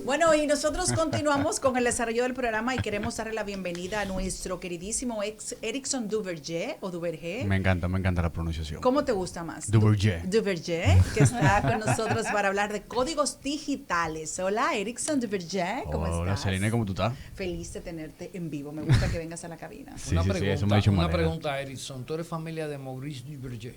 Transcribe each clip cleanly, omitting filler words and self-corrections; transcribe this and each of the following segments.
Bueno, y nosotros continuamos con el desarrollo del programa y queremos darle la bienvenida a nuestro queridísimo ex Erickson Duverger o Duverger. Me encanta la pronunciación. ¿Cómo te gusta más? Duverger. Duverger, que está con nosotros para hablar de códigos digitales. Hola, Erickson Duverger, ¿cómo estás? Hola, Celine, ¿cómo tú estás? Feliz de tenerte en vivo. Me gusta que vengas a la cabina. Sí, eso me ha dicho una pregunta, Erickson. ¿Tú eres familia de Maurice Duverger?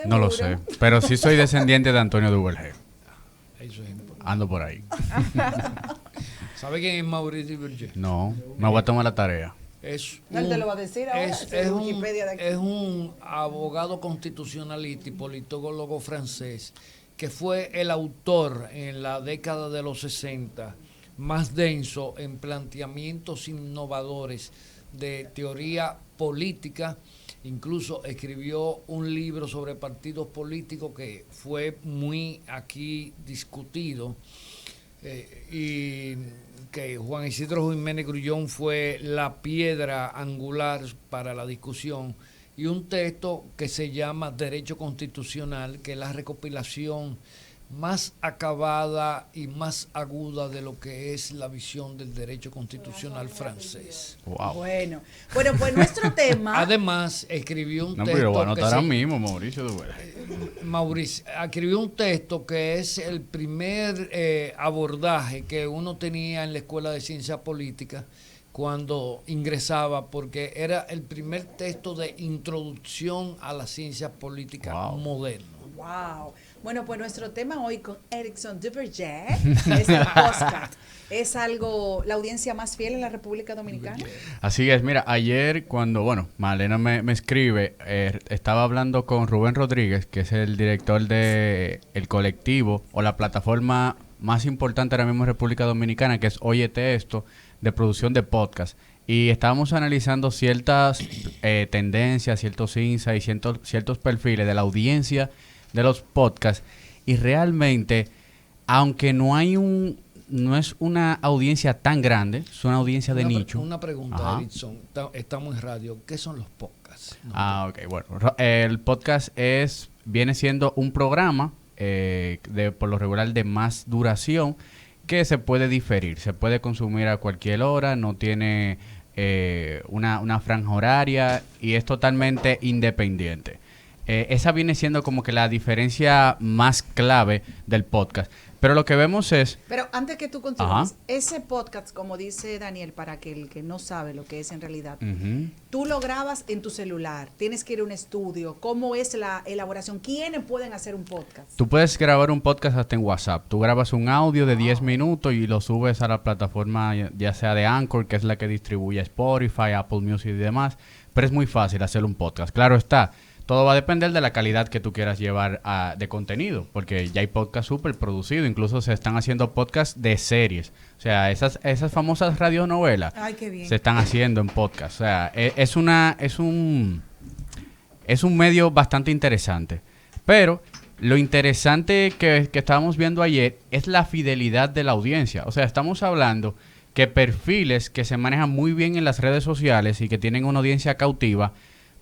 No lo sé, pero sí soy descendiente de Antonio Duverger. Eso es importante. Ando por ahí. ¿Sabe quién es Maurice Duverger? No, me voy a tomar la tarea. Él te lo va a decir ahora. Es un abogado constitucionalista y politólogo francés que fue el autor en la década de los 60 más denso en planteamientos innovadores de teoría política. Incluso escribió un libro sobre partidos políticos que fue muy aquí discutido y que Juan Isidro Jiménez Grullón fue la piedra angular para la discusión, y un texto que se llama Derecho Constitucional, que es la recopilación más acabada y más aguda de lo que es la visión del derecho constitucional francés. Wow. Bueno, pues nuestro tema... Además, escribió un texto... No, pero voy a anotar ahora mismo, Mauricio Duverger. Mauricio, escribió un texto que es el primer abordaje que uno tenía en la Escuela de Ciencia Política cuando ingresaba, porque era el primer texto de introducción a la ciencia política moderna. Wow. Bueno, pues nuestro tema hoy con Erickson Duverger es el podcast. ¿Es algo, la audiencia más fiel en la República Dominicana? Así es, mira, ayer cuando, Malena me escribe, estaba hablando con Rubén Rodríguez, que es el director de el colectivo o la plataforma más importante ahora mismo en República Dominicana, que es Óyete Esto, de producción de podcast. Y estábamos analizando ciertas tendencias, ciertos insights, ciertos perfiles de la audiencia de los podcasts, y realmente, aunque no es una audiencia tan grande, es una audiencia de nicho. Una pregunta, Erickson, estamos en radio, ¿qué son los podcasts? Ok, bueno, el podcast viene siendo un programa por lo regular de más duración, que se puede diferir, se puede consumir a cualquier hora, no tiene una franja horaria y es totalmente independiente. Esa viene siendo como que la diferencia más clave del podcast. Pero lo que vemos es... Pero antes que tú continúes, ese podcast, como dice Daniel, para que el que no sabe lo que es en realidad, tú lo grabas en tu celular, tienes que ir a un estudio, ¿cómo es la elaboración? ¿Quiénes pueden hacer un podcast? Tú puedes grabar un podcast hasta en WhatsApp. Tú grabas un audio de 10 minutos y lo subes a la plataforma, ya sea de Anchor, que es la que distribuye Spotify, Apple Music y demás. Pero es muy fácil hacer un podcast. Claro está. Todo va a depender de la calidad que tú quieras llevar de contenido, porque ya hay podcasts súper producidos, incluso se están haciendo podcasts de series. O sea, esas famosas radionovelas se están haciendo en podcast. O sea, es un medio bastante interesante. Pero lo interesante que estábamos viendo ayer es la fidelidad de la audiencia. O sea, estamos hablando que perfiles que se manejan muy bien en las redes sociales y que tienen una audiencia cautiva,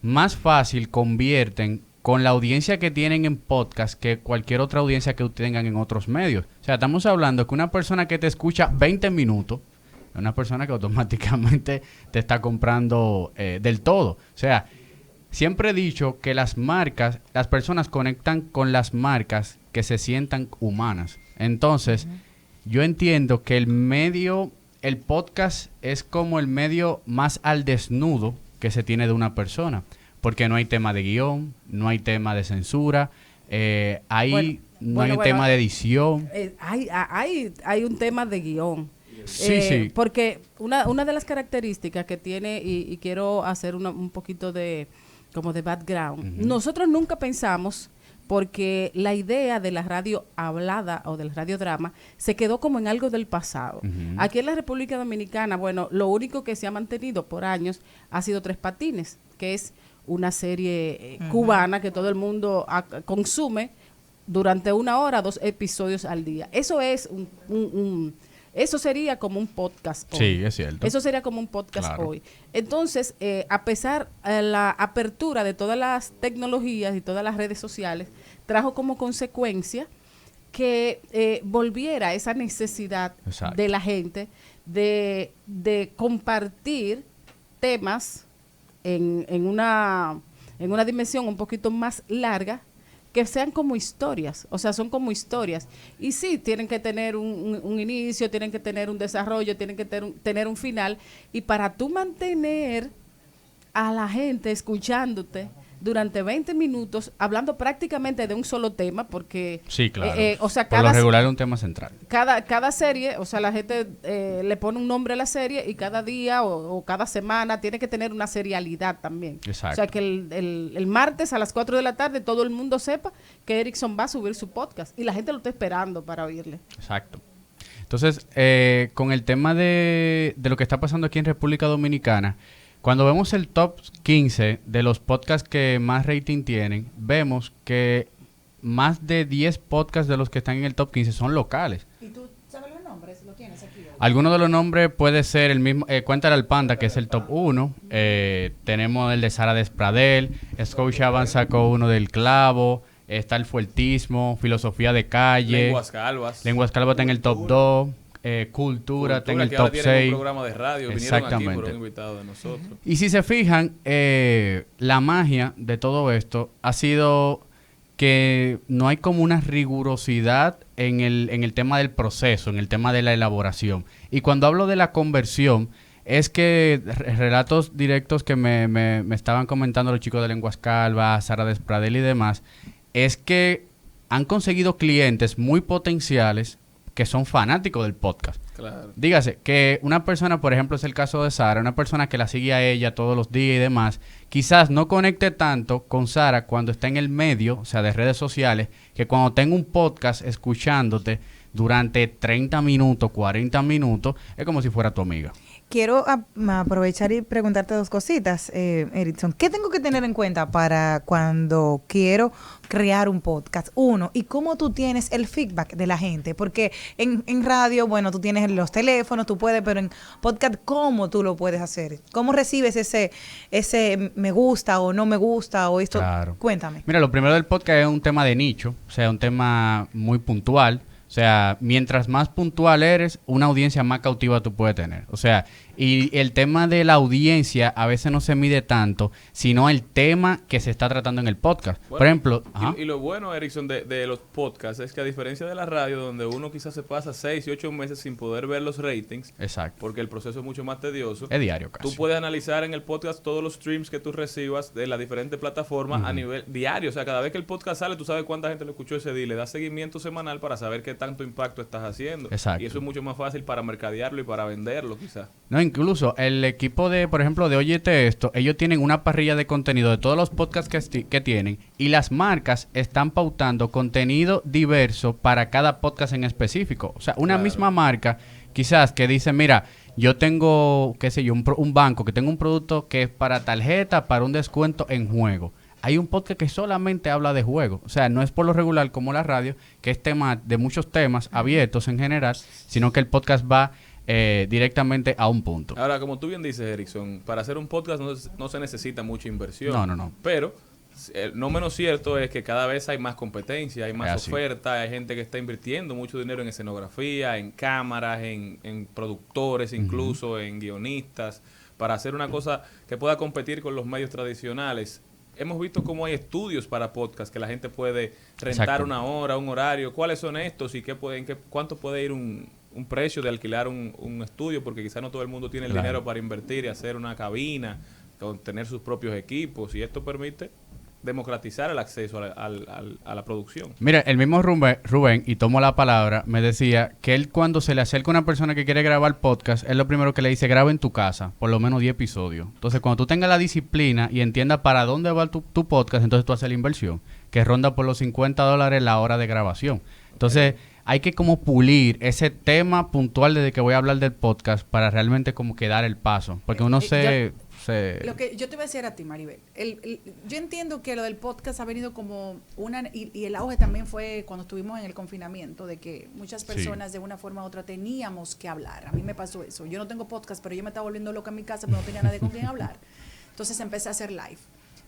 más fácil convierten con la audiencia que tienen en podcast que cualquier otra audiencia que tengan en otros medios. O sea, estamos hablando que una persona que te escucha 20 minutos es una persona que automáticamente te está comprando del todo. O sea, siempre he dicho que las personas conectan con las marcas que se sientan humanas. Entonces, yo entiendo que el podcast es como el medio más al desnudo que se tiene de una persona, porque no hay tema de guión, no hay tema de censura, no hay un tema de edición. Hay un tema de guión. Sí. Porque una de las características que tiene, y quiero hacer un poquito de background, nosotros nunca pensamos, porque la idea de la radio hablada o del radiodrama se quedó como en algo del pasado. Aquí en la República Dominicana, bueno, lo único que se ha mantenido por años ha sido Tres Patines, que es una serie cubana que todo el mundo consume durante 1 hora, 2 episodios al día. Eso es eso sería como un podcast hoy. Sí, es cierto. Eso sería como un podcast hoy. Entonces, a pesar de la apertura de todas las tecnologías y todas las redes sociales, trajo como consecuencia que volviera esa necesidad Exacto. de la gente de compartir temas en una dimensión un poquito más larga, que sean como historias, o sea, son como historias. Y sí, tienen que tener un inicio, tienen que tener un desarrollo, tienen que tener un final. Y para tú mantener a la gente escuchándote durante 20 minutos, hablando prácticamente de un solo tema, porque... Sí, claro. O sea, por lo regular es un tema central. Cada serie, o sea, la gente le pone un nombre a la serie y cada día o cada semana tiene que tener una serialidad también. Exacto. O sea, que el martes a las 4 de la tarde todo el mundo sepa que Erickson va a subir su podcast y la gente lo está esperando para oírle. Exacto. Entonces, con el tema de lo que está pasando aquí en República Dominicana, cuando vemos el top 15 de los podcasts que más rating tienen, vemos que más de 10 podcasts de los que están en el top 15 son locales. ¿Y tú sabes los nombres? ¿Lo tienes aquí? Algunos de los nombres puede ser el mismo, Cuéntale al Panda, que es el top 1. Tenemos el de Sara Despradel, Scotiabank sacó uno del Clavo, está el Fuertismo, Filosofía de Calle. Lenguas Calvas. Lenguas Calvas está en el top 2. Cultura está en el que ahora top tienen 6. un programa de radio, vinieron aquí Exactamente. por un invitado de nosotros. Y si se fijan, la magia de todo esto ha sido que no hay como una rigurosidad en el tema del proceso, en el tema de la elaboración. Y cuando hablo de la conversión, es que relatos directos que me estaban comentando los chicos de Lenguas Calvas, Sara Despradel y demás, es que han conseguido clientes muy potenciales que son fanáticos del podcast. Claro. Dígase que una persona, por ejemplo, es el caso de Sara, una persona que la sigue a ella todos los días y demás, quizás no conecte tanto con Sara cuando está en el medio, o sea, de redes sociales, que cuando tenga un podcast escuchándote durante 30 minutos, 40 minutos, es como si fuera tu amiga. Quiero aprovechar y preguntarte dos cositas, Erickson. ¿Qué tengo que tener en cuenta para cuando quiero crear un podcast? Uno, ¿y cómo tú tienes el feedback de la gente? Porque en radio, bueno, tú tienes los teléfonos, tú puedes, pero en podcast, ¿cómo tú lo puedes hacer? ¿Cómo recibes ese me gusta o no me gusta o esto? Claro. Cuéntame. Mira, lo primero del podcast es un tema de nicho, o sea, un tema muy puntual. O sea, mientras más puntual eres, una audiencia más cautiva tú puedes tener. O sea, y el tema de la audiencia a veces no se mide tanto, sino el tema que se está tratando en el podcast. Bueno, por ejemplo... Y lo bueno, Erickson, de los podcasts es que a diferencia de la radio, donde uno quizás se pasa 6 y 8 meses sin poder ver los ratings, Exacto. porque el proceso es mucho más tedioso. Es diario casi. Tú puedes analizar en el podcast todos los streams que tú recibas de las diferentes plataformas a nivel diario. O sea, cada vez que el podcast sale, tú sabes cuánta gente lo escuchó ese día. Le das seguimiento semanal para saber qué tanto impacto estás haciendo. Exacto. Y eso es mucho más fácil para mercadearlo y para venderlo, quizás. No, incluso el equipo de, por ejemplo, de Óyete Esto, ellos tienen una parrilla de contenido de todos los podcasts que tienen y las marcas están pautando contenido diverso para cada podcast en específico. O sea, una misma marca quizás que dice, mira, yo tengo, qué sé yo, un banco que tengo un producto que es para tarjeta, para un descuento en juego. Hay un podcast que solamente habla de juego. O sea, no es por lo regular como la radio, que es tema de muchos temas abiertos en general, sino que el podcast va directamente a un punto. Ahora, como tú bien dices, Erickson, para hacer un podcast no se necesita mucha inversión. No. Pero no menos cierto es que cada vez hay más competencia, hay más oferta, hay gente que está invirtiendo mucho dinero en escenografía, en cámaras, en productores, incluso en guionistas, para hacer una cosa que pueda competir con los medios tradicionales. Hemos visto cómo hay estudios para podcast que la gente puede rentar una hora, un horario. ¿Cuáles son estos y cuánto puede ir un precio de alquilar un estudio? Porque quizás no todo el mundo tiene el dinero para invertir y hacer una cabina, tener sus propios equipos. Y esto permite democratizar el acceso a la producción. Mira, el mismo Rubén, y tomo la palabra, me decía que él cuando se le acerca a una persona que quiere grabar podcast, es lo primero que le dice, graba en tu casa, por lo menos 10 episodios. Entonces, cuando tú tengas la disciplina y entiendas para dónde va tu podcast, entonces tú haces la inversión, que ronda por los $50 la hora de grabación. Entonces, hay que como pulir ese tema puntual desde que voy a hablar del podcast para realmente como que dar el paso. Porque uno Lo que yo te voy a decir a ti, Maribel, yo entiendo que lo del podcast ha venido como y el auge también fue cuando estuvimos en el confinamiento, de que muchas personas de una forma u otra teníamos que hablar. A mí me pasó eso. Yo no tengo podcast, pero yo me estaba volviendo loca en mi casa, pero no tenía nadie con quien hablar. Entonces empecé a hacer live.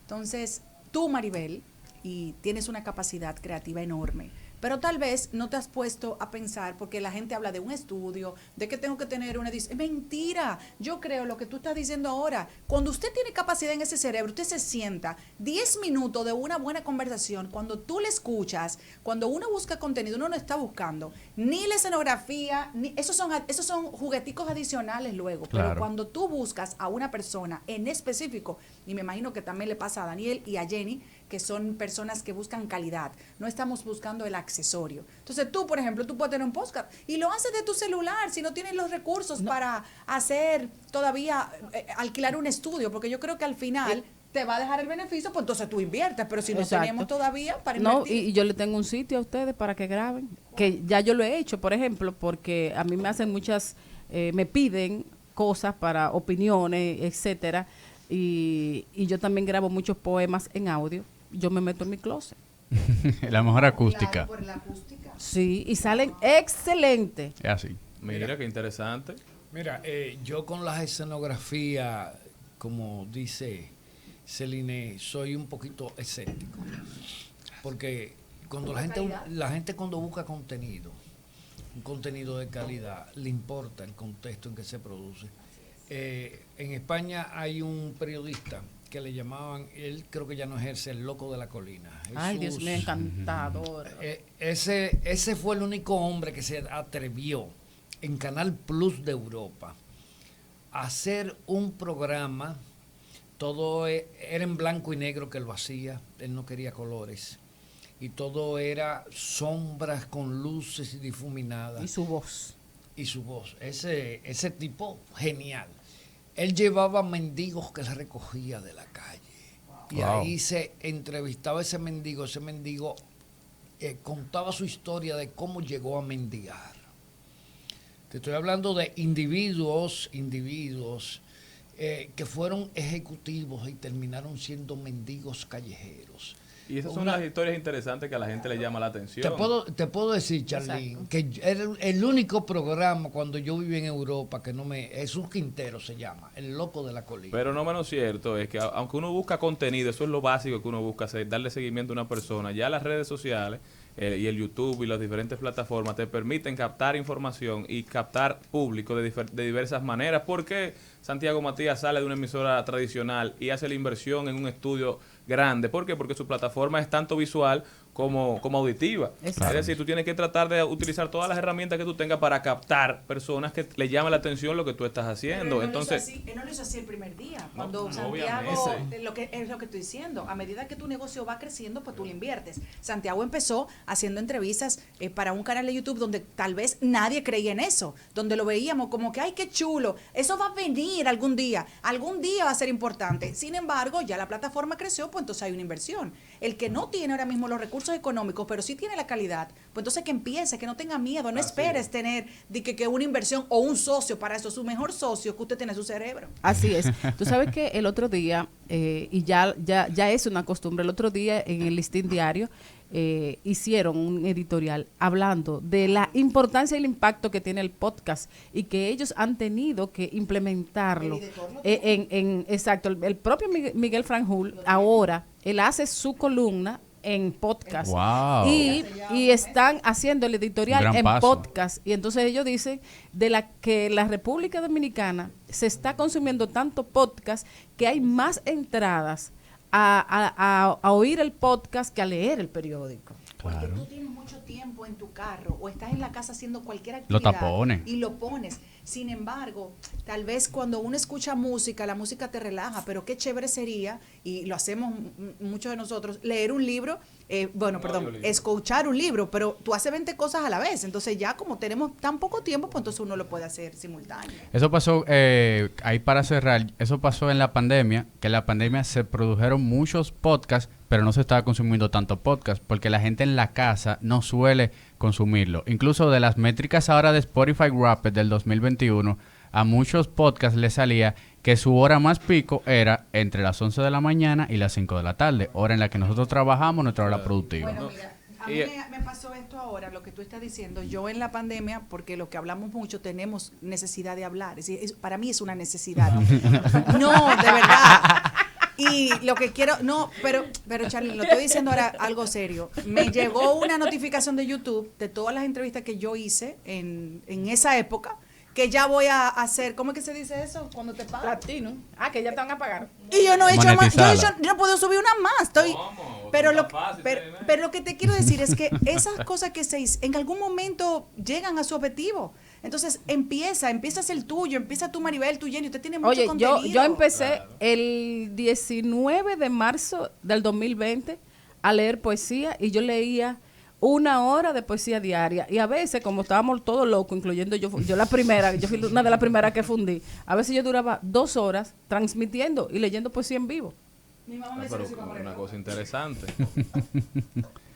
Entonces, tú, Maribel, y tienes una capacidad creativa enorme, pero tal vez no te has puesto a pensar, porque la gente habla de un estudio, de que tengo que tener una edición. Mentira, yo creo lo que tú estás diciendo ahora. Cuando usted tiene capacidad en ese cerebro, usted se sienta 10 minutos de una buena conversación, cuando tú le escuchas, cuando uno busca contenido, uno no está buscando ni la escenografía, ni esos son jugueticos adicionales luego, Claro. pero cuando tú buscas a una persona en específico, y me imagino que también le pasa a Daniel y a Jenny, que son personas que buscan calidad, no estamos buscando el accesorio. Entonces tú, por ejemplo, tú puedes tener un podcast y lo haces de tu celular si no tienes los recursos para hacer todavía, alquilar un estudio, porque yo creo que al final te va a dejar el beneficio, pues entonces tú inviertes, pero si no Exacto. tenemos todavía para No, invertir. y yo le tengo un sitio a ustedes para que graben, que ya yo lo he hecho, por ejemplo, porque a mí me hacen muchas, me piden cosas para opiniones, etcétera, y yo también grabo muchos poemas en audio. Yo me meto en mi closet. La mejor acústica. Claro, por la acústica. Sí, y salen excelentes. Es así. Mira, qué interesante. Mira, yo con las escenografías, como dice Celine, soy un poquito escéptico. Porque cuando la gente cuando busca contenido, un contenido de calidad, le importa el contexto en que se produce. En España hay un periodista que le llamaban, él creo que ya no ejerce, el loco de la colina. Ay, Dios Jesús. mío, encantador. Ese fue el único hombre que se atrevió en Canal Plus de Europa a hacer un programa, todo era en blanco y negro que lo hacía, él no quería colores, y todo era sombras con luces y difuminadas. Y su voz. Y su voz, ese tipo genial. Él llevaba mendigos que se recogía de la calle. Y Wow. ahí se entrevistaba a ese mendigo contaba su historia de cómo llegó a mendigar. Te estoy hablando de individuos que fueron ejecutivos y terminaron siendo mendigos callejeros. Y esas son las historias interesantes que a la gente le llama la atención. Te puedo decir, Charlene, que era el único programa cuando yo viví en Europa que Jesús Quintero se llama, El Loco de la Colina. Pero no menos cierto es que aunque uno busca contenido, eso es lo básico que uno busca hacer, darle seguimiento a una persona. Ya las redes sociales y el YouTube y las diferentes plataformas te permiten captar información y captar público de diversas maneras. ¿Por qué Santiago Matías sale de una emisora tradicional y hace la inversión en un estudio grande? ¿Por qué? Porque su plataforma es tanto visual como auditiva. Exacto. Es decir, tú tienes que tratar de utilizar todas las herramientas que tú tengas para captar personas que le llamen la atención lo que tú estás haciendo. Entonces, él no lo hizo así el primer día. No, Cuando Santiago, obviamente. lo que es lo que estoy diciendo, a medida que tu negocio va creciendo, pues tú le inviertes. Santiago empezó haciendo entrevistas para un canal de YouTube donde tal vez nadie creía en eso, donde lo veíamos como que, ay, qué chulo, eso va a venir algún día va a ser importante. Sin embargo, ya la plataforma creció, pues entonces hay una inversión. El que no tiene ahora mismo los recursos económicos, pero sí tiene la calidad, pues entonces que empiece, que no tenga miedo, no esperes tener que una inversión o un socio para eso. Su mejor socio que usted tiene es su cerebro. Así es. Tú sabes que el otro día, y ya es una costumbre, el otro día en el Listín Diario hicieron un editorial hablando de la importancia y el impacto que tiene el podcast y que ellos han tenido que implementarlo. Exacto, el propio Miguel Franjul ahora, él hace su columna en podcast. Wow. Y están haciendo el editorial Un gran en paso. podcast. Y entonces ellos dicen que la República Dominicana se está consumiendo tanto podcast que hay más entradas a oír el podcast que a leer el periódico. Porque Claro. tú tienes mucho tiempo en tu carro o estás en la casa haciendo cualquier Lo actividad tapones. y lo pones. Sin embargo, tal vez cuando uno escucha música, la música te relaja, pero qué chévere sería, y lo hacemos muchos de nosotros, leer un libro, escuchar un libro, pero tú haces 20 cosas a la vez. Entonces ya como tenemos tan poco tiempo, pues entonces uno lo puede hacer simultáneo. Eso pasó, ahí para cerrar, eso pasó en la pandemia, que en la pandemia se produjeron muchos podcasts, pero no se estaba consumiendo tanto podcast, porque la gente en la casa no suele consumirlo. Incluso de las métricas ahora de Spotify Wrapped del 2021, a muchos podcasts les salía que su hora más pico era entre las 11 de la mañana y las 5 de la tarde, hora en la que nosotros trabajamos, nuestra hora productiva. Bueno, mira, a mí me pasó esto ahora, lo que tú estás diciendo. Yo en la pandemia, porque lo que hablamos mucho, tenemos necesidad de hablar. Es decir, para mí es una necesidad. No, de verdad. Y lo que quiero, no, pero Charlie, lo estoy diciendo ahora algo serio. Me llegó una notificación de YouTube de todas las entrevistas que yo hice en esa época, que ya voy a hacer, ¿cómo es que se dice eso? Cuando te pagan. Latino. Ah, que ya te van a pagar. Y yo no he hecho más, Monetizada. yo no puedo subir una más. Estoy, ¿Cómo? pero, Está lo, fácil, pero lo que te quiero decir es que esas cosas que se en algún momento llegan a su objetivo. Entonces empiezas el tuyo, empieza tu Maribel, tu Jenny, usted tiene mucho Oye, contenido. yo empecé el 19 de marzo del 2020 a leer poesía y yo leía 1 hora de poesía diaria. Y a veces, como estábamos todos locos, incluyendo yo la primera, yo fui una de las primeras que fundí, a veces yo duraba 2 horas transmitiendo y leyendo poesía en vivo. Mi mamá me Pero dice una cosa interesante.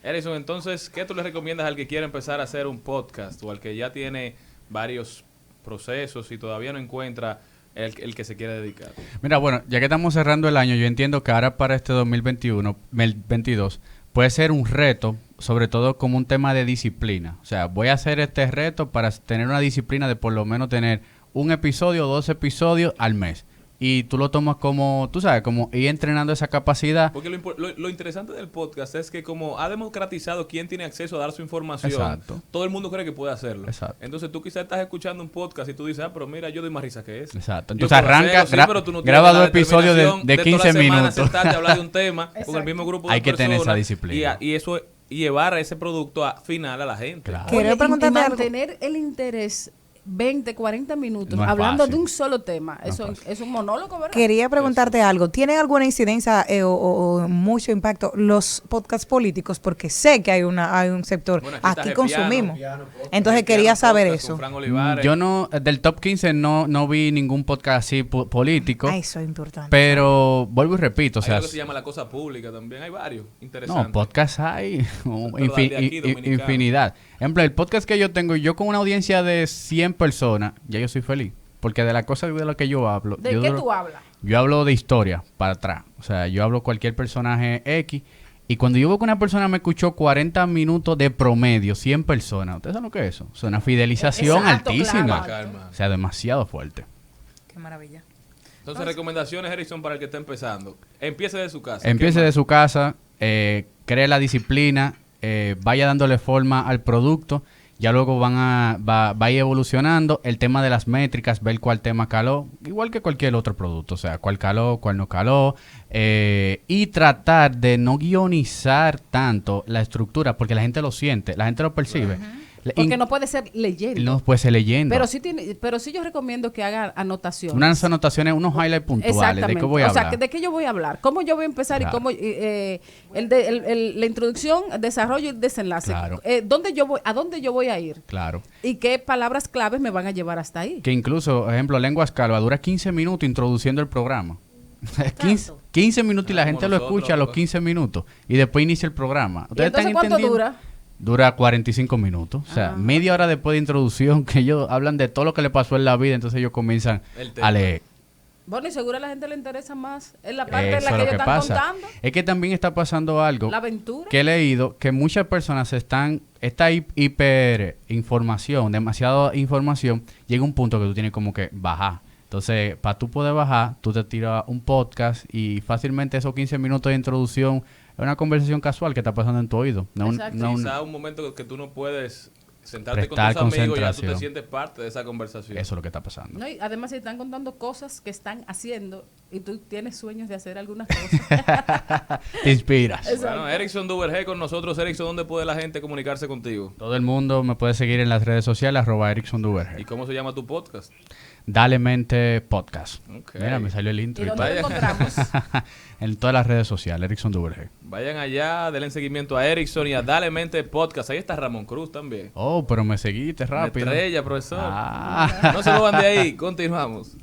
Erickson, entonces, ¿qué tú le recomiendas al que quiere empezar a hacer un podcast o al que ya tiene varios procesos y todavía no encuentra el que se quiere dedicar? Mira, bueno, ya que estamos cerrando el año, yo entiendo que ahora para este 2022 puede ser un reto, sobre todo como un tema de disciplina. O sea, voy a hacer este reto para tener una disciplina de por lo menos tener un episodio o 2 episodios al mes. Y tú lo tomas como, tú sabes, como ir entrenando esa capacidad. Porque lo interesante del podcast es que como ha democratizado quién tiene acceso a dar su información, Exacto. todo el mundo cree que puede hacerlo. Exacto. Entonces tú quizás estás escuchando un podcast y tú dices, pero mira, yo doy más risa que eso. Exacto. Yo Entonces puedo arranca, hacerlo, sí, pero tú no tienes graba la 2 episodios determinación de toda 15 la semana minutos. sentarte a hablar de un tema con el mismo grupo de Hay que tener esa personas disciplina. y eso y llevar ese producto final a la gente. Claro. Quiero Oye, y preguntarte algo. mantener el interés 20, 40 minutos No es hablando fácil. de un solo tema. No es Eso fácil. es un monólogo, ¿verdad? Quería preguntarte algo. ¿Tienen alguna incidencia o mucho impacto los podcasts políticos? Porque sé que hay un sector, Bueno, aquí está aquí Gepiano, consumimos. Piano, podcast. Entonces Cristiano quería saber Podcast eso. con Fran Olivares. Yo no, del top 15 no vi ningún podcast así político. Ah, eso es importante. Pero vuelvo y repito, o Hay sea, algo que se llama La Cosa Pública también. Hay varios interesantes. no, podcasts hay Pero de aquí, dominicano. infinidad. Ejemplo, el podcast que yo tengo, yo con una audiencia de 100 personas, ya yo soy feliz. Porque de las cosas de las que yo hablo... ¿De yo qué duro- tú hablas? Yo hablo de historia para atrás. O sea, yo hablo cualquier personaje X. Y cuando yo veo que una persona me escuchó 40 minutos de promedio, 100 personas, ¿ustedes saben lo que es eso? Es una fidelización Exacto, altísima. claro. O sea, demasiado fuerte. Qué maravilla. Entonces, recomendaciones, Erickson, para el que está empezando. Empiece de su casa. Empiece ¿Qué de más? su casa, cree la disciplina, vaya dándole forma al producto, ya luego va a ir evolucionando. El tema de las métricas, ver cuál tema caló, igual que cualquier otro producto, o sea, cuál caló, cuál no caló, y tratar de no guionizar tanto la estructura, porque la gente lo siente, la gente lo percibe. Porque no puede ser leyendo. No puede ser leyendo. Pero sí yo recomiendo que hagan anotaciones. Unas anotaciones, unos highlights puntuales. ¿De qué voy a hablar? O sea, ¿de qué yo voy a hablar? ¿Cómo yo voy a empezar Claro. y cómo la introducción, el desarrollo y el desenlace? Claro. ¿A dónde yo voy a ir? Claro. ¿Y qué palabras claves me van a llevar hasta ahí? Que incluso, por ejemplo, Lenguas Calva dura 15 minutos introduciendo el programa. 15 minutos y la Como gente lo nosotros, escucha a los pues. 15 minutos y después inicia el programa. ¿Y entonces cuánto dura? Dura 45 minutos. O sea, media hora después de introducción que ellos hablan de todo lo que le pasó en la vida, entonces ellos comienzan El tema. a leer. Bueno, y seguro a la gente le interesa más en la parte en Eso la es que lo ellos que están pasa. contando. Es que también está pasando algo La aventura. que he leído, que muchas personas esta hiper información, demasiada información, llega un punto que tú tienes como que bajar. Entonces, para tú poder bajar, tú te tiras un podcast y fácilmente esos 15 minutos de introducción es una conversación casual que está pasando en tu oído. Exacto. Quizá un momento que tú no puedes sentarte Prestar con tus amigos y ya tú te concentración. sientes parte de esa conversación. Eso es lo que está pasando. No, y además se están contando cosas que están haciendo y tú tienes sueños de hacer algunas cosas. Te inspiras. Bueno, Erickson Duvergé con nosotros. Erickson, ¿dónde puede la gente comunicarse contigo? Todo el mundo me puede seguir en las redes sociales, @EricksonDuverger. ¿Y cómo se llama tu podcast? Dale Mente Podcast. Ok. Mira, me salió el intro. ¿Y y dónde todo. lo encontramos? En todas las redes sociales, Erickson Duverger. Vayan allá, denle seguimiento a Erickson y a Dale Mente Podcast. Ahí está Ramón Cruz también. Oh, pero me seguiste Una rápido. estrella, profesor. Ah. No se lo van de ahí. Continuamos.